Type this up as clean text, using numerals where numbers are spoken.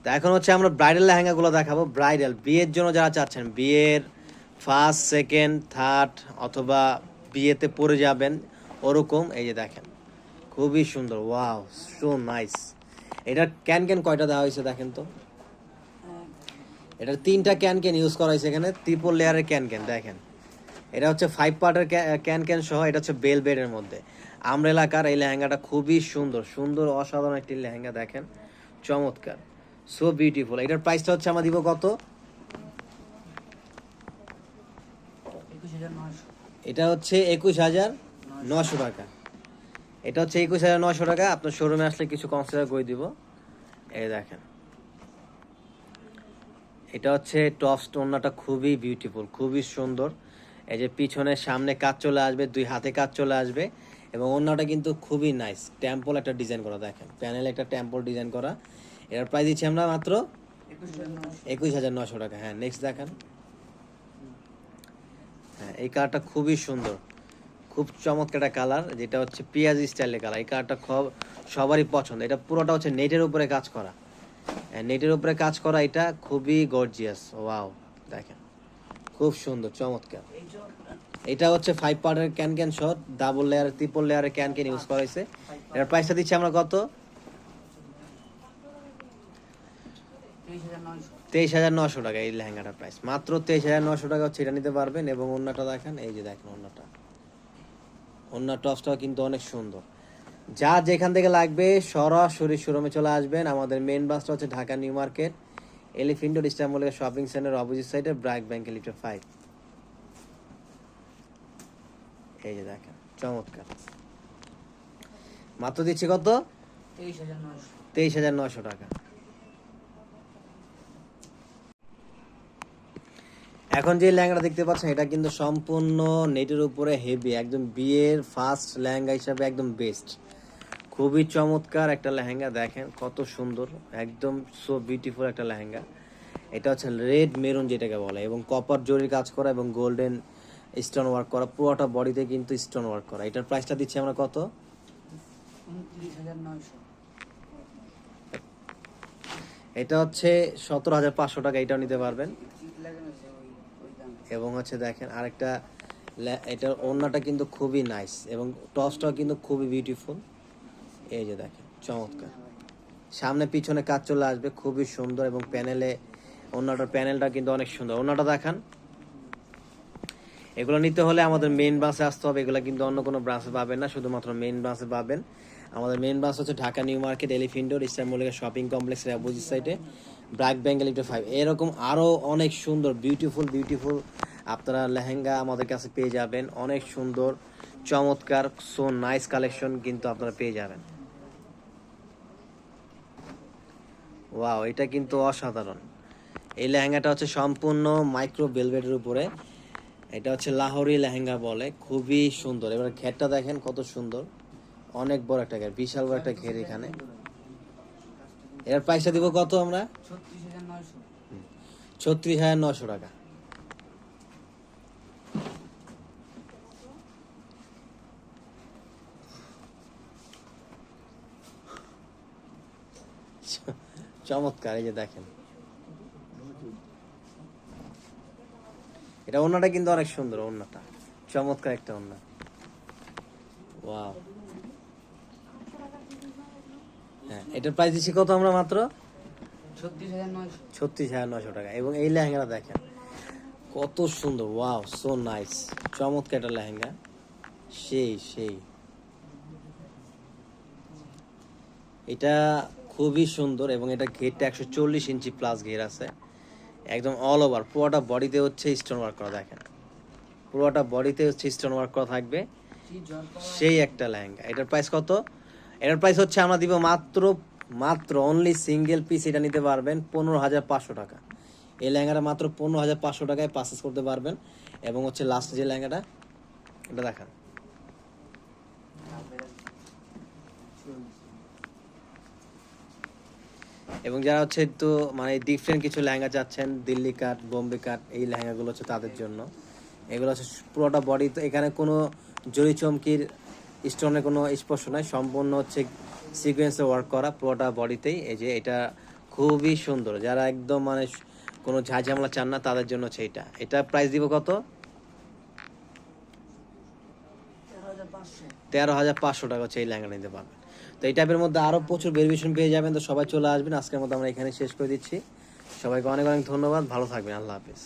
তো এখন হচ্ছে আমরা ব্রাইডাল লেহেঙ্গাগুলো দেখাবো। ব্রাইডাল বিয়ের জন্য যারা চাচ্ছেন, বিয়ের ফার্স্ট সেকেন্ড থার্ড অথবা বিয়েতে পরে যাবেন ওরকম, এই যে দেখেন খুবই সুন্দর। Wow, so nice. এটার ক্যান ক্যান কয়টা দেওয়া হয়েছে দেখেন তো। এটার 3টা ক্যান ক্যান ইউজ করা হয়েছে এখানে, ট্রিপল লেয়ারের ক্যান ক্যান দেখেন। এটা হচ্ছে 5 পার্টের ক্যান ক্যান সহ, এটা হচ্ছে বেল বেডের মধ্যে আমরেলা কার। এই লেহেঙ্গাটা খুবই সুন্দর সুন্দর, অসাধারণ একটি লেহেঙ্গা দেখেন, চমৎকার, সো বিউটিফুল। এটার প্রাইসটা হচ্ছে আমরা দিব কত? এটা হচ্ছে 21,900 টাকা। এটা হচ্ছে 21,900 টাকা। আপনার শোরুমে আসলে কিছু কনসিডার করে দিব। এই দেখেন, এটা হচ্ছে টপ স্টোনটা খুবই বিউটিফুল, খুবই সুন্দর। এই যে পিছনে সামনে কাজ চলে আসবে, 2 হাতে কাজ চলে আসবে, এবং অন্যটা কিন্তু খুবই নাইস, টেম্পল একটা ডিজাইন করা দেখেন, প্যানেলে একটা টেম্পল ডিজাইন করা। এর প্রাইস দিচ্ছি আমরা মাত্র 21,900 টাকা। হ্যাঁ, নেক্সট দেখেন। হ্যাঁ, এই কালারটা খুবই সুন্দর, খুব চমৎকার একটা কালার, যেটা হচ্ছে পেঁয়াজি স্টাইলের কালার। এই কালারটা সবারই পছন্দ। এটা পুরোটা হচ্ছে নেটের উপরে কাজ করা, নেটের উপরে কাজ করা, এটা খুবই গর্জিয়াস। ওয়াও, দেখেন খুব সুন্দর, চমৎকার। এটা হচ্ছে 5 পার্টের can can shot, double layer triple লেয়ারের ক্যান ক্যান ইউজ করা হয়েছে। এর প্রাইসটা দিচ্ছি আমরা কত? 23,900 টাকা। এই লেহেঙ্গাটার প্রাইস মাত্র 23,900 টাকা হচ্ছে। এটা নিতে পারবেন। এবং ওন্নাটা দেখেন, এই যে দেখেন ওন্নাটা, ওন্নার টপসটাও কিন্তু অনেক সুন্দর। যা যেখান থেকে লাগবে সরাসরি শোরুমে চলে আসবেন। আমাদের মেইন ব্রাঞ্চটা হচ্ছে Dhaka new market, elephant road, Istanbul shopping centre opposite সাইডে, ব্র্যাক ব্যাংক লিফট 5। এই যে দেখেন, চমৎকার। মাত্র দিচ্ছি কত? 23,900 টাকা। এখন যে লেহেঙ্গাটা দেখতে পাচ্ছেন, এটা কিন্তু সম্পূর্ণ নেটের উপরে হেভি, একদম বিয়ের ফার্স্ট লেহেঙ্গা হিসাবে একদম বেস্ট। খুবই চমৎকার একটা লেহেঙ্গা, দেখেন কত সুন্দর, একদম সো বিউটিফুল একটা লেহেঙ্গা। এটা হচ্ছে রেড মেরুন যেটাকে বলে, এবং কপার জরির কাজ করা এবং গোল্ডেন স্টোন ওয়ার্ক করা, পুরোটা বডিতে কিন্তু স্টোন ওয়ার্ক করা। এটার প্রাইসটা দিচ্ছি আমরা কত? 29,900। এটা হচ্ছে 17,500 টাকা। এটাও নিতে পারবেন। এবং হচ্ছে দেখেন আরেকটা, এটার ওড়নাটা কিন্তু খুবই নাইস, এবং টপসটাও কিন্তু খুবই বিউটিফুল। এই যে দেখেন, চমৎকার, সামনে পিছনে কাজ চলে আসবে, খুবই সুন্দর। এবং ওড়নাটার প্যানেলটা কিন্তু অনেক সুন্দর। ওড়নাটা দেখান। এগুলো নিতে হলে আমাদের মেইন ব্রাঞ্চে আসতে হবে। এগুলো কিন্তু অন্য কোনো ব্রাঞ্চে পাবেন না, শুধুমাত্র মেইন ব্রাঞ্চে পাবেন। আমাদের মেইন ব্রাঞ্চ হচ্ছে Dhaka new market, elephant road, Istanbul shopping কমপ্লেক্সের অপোজিট সাইডে, ব্র্যাক ব্যাংক লিফট 5। এরকম আরও অনেক সুন্দর বিউটিফুল বিউটিফুল আপনারা লেহেঙ্গা আমাদের কাছে পেয়ে যাবেন। অনেক সুন্দর, চমৎকার, সো নাইস কালেকশন কিন্তু আপনারা পেয়ে যাবেন। ওয়াও, এটা কিন্তু অসাধারণ। এই লেহেঙ্গাটা হচ্ছে সম্পূর্ণ মাইক্রো ভেলভেটের উপরে। এটা হচ্ছে লাহোরি লেহেঙ্গা বলে, খুবই সুন্দর। এবার ঘেরটা দেখেন কত সুন্দর, অনেক বড় একটা ঘের, বিশাল বড় একটা ঘের এখানে। এর প্রাইসটা দিব কত আমরা? 36,900 টাকা। চমৎকার, এই যে দেখেন, এটা ওড়নাটা কিন্তু অনেক সুন্দর, ওড়নাটা চমৎকার একটা ওড়না। ওয়াও, হ্যাঁ, এটার প্রাইস দিচ্ছি কত আমরা? মাত্র 36,900 টাকা। এবং এই লেহেঙ্গাটা দেখেন কত সুন্দর। ওয়াও, সো নাইস, চমৎকার একটা লেহেঙ্গা, সেই সেই। এটা খুবই সুন্দর, এবং এটা ঘেরটা 140 ইঞ্চি প্লাস ঘের আছে, একদম অল ওভার পুরোটা বডিতে হচ্ছে স্টোন ওয়ার্ক করা। দেখেন পুরোটা বডিতে হচ্ছে স্টোন ওয়ার্ক করা থাকবে, সেই একটা লেহেঙ্গা। এটার প্রাইস কত? এটার প্রাইস হচ্ছে আমরা দিব মাত্র মাত্র অনলি সিঙ্গেল পিস এটা নিতে পারবেন 15,500 টাকা। এই লেহেঙ্গাটা মাত্র 15,500 টাকায় পারচেস করতে পারবেন। এবং হচ্ছে লাস্ট যে লেহেঙ্গাটা, এটা দেখান। এবং যারা হচ্ছে একটু মানে ডিফারেন্ট কিছু লেহেঙ্গা চাচ্ছেন, দিল্লি কাট, বোম্বে কাট, এই লেহেঙ্গাগুলো হচ্ছে তাদের জন্য। এগুলো হচ্ছে পুরোটা বডি, তো এখানে কোনো জরি চমকির স্টোনের কোনো স্পর্শ নাই, সম্পূর্ণ হচ্ছে সিকোয়েন্সে ওয়ার্ক করা পুরোটা বডিতেই। এই যে এটা খুবই সুন্দর, যারা একদম মানে কোনো ঝাঁঝামেলা চান না তাদের জন্য হচ্ছে এটা। এটা প্রাইস দিব কত? 13,500 টাকা হচ্ছে এই লেহেঙ্গা নিতে পারবেন। তো এই টাইপের মধ্যে আরও প্রচুর ভেরিয়েশন পেয়ে যাবেন। তো সবাই চলে আসবেন। আজকের মতো আমরা এখানে শেষ করে দিচ্ছি। সবাইকে অনেক অনেক ধন্যবাদ, ভালো থাকবেন, আল্লাহ হাফিজ।